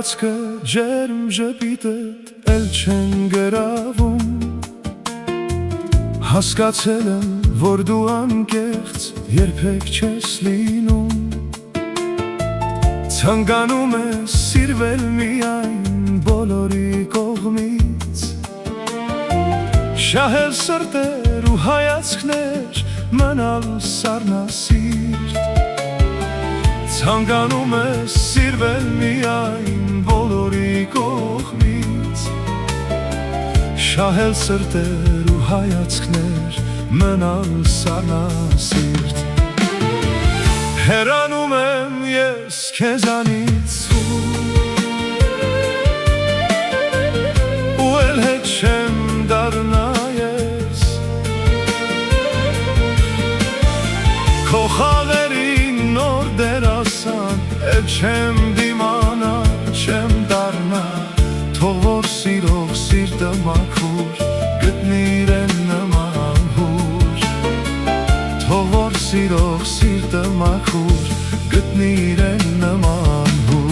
հայացքը ջերմ ժպիտդ էլ չեն գրավում, հասկացել եմ, որ դու անկեղծ երբեք չես լինում, ցանկանում ես սիրվել միայն բոլորի կողմից, շահել սրտեր ու հայացքներ, մնալ սառնասիրտ, ցանկանում ես սիրվել միայն բոլորի կողմից, շահել սրտեր ու հայացքներ, մնալ սառնասիրտ, հեռանում եմ ես քեզանից ու էլ հետ չեմ դառնա ես, քո խաղերին նոր դերասան էլ չեմ դիմանա, չեմ դառնա, թող որ սիրող սիրտը մաքուր գտնի իրեն նման հուր, թող որ սիրող սիրտը մաքուր գտնի իրեն նման հուր։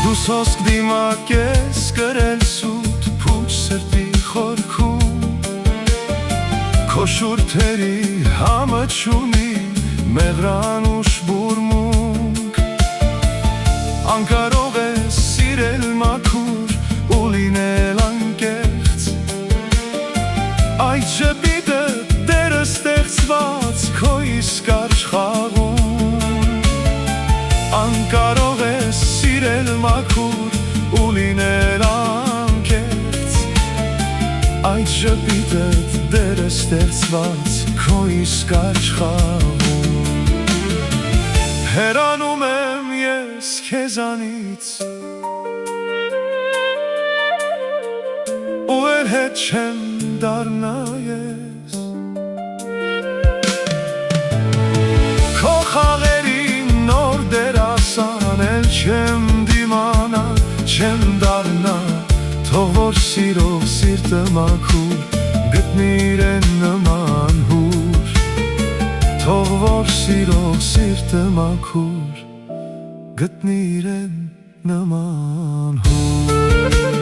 Դու սոսկ դիմակ ես կրել սուտ փուչ սրտի խորքում, քո շուրթերի համաչումի մեղրան ու շբուրմունք, անկարող ես սիրել մաքուր ու լինել անկեղծ, այդ ժպիտը դերը ստեղծված քո իսկ աշխարհում, անկարող ես սիրել մաքուր ու լինել անկեղծ, այդ ժպիտը դերը ստեղծված քո իսկ աշխարհում, հեռանում եմ ես քեզանից ու էլ հետ չեմ դառնա ես, քո խաղերին նոր դերասան էլ չեմ դիմանա, չեմ դառնա, թող որ սիրող սիրտը մաքուր գտնի իրեն նման հուր, թող որ սիրող սիրտը մաքուր գտնի իրեն նման հուր։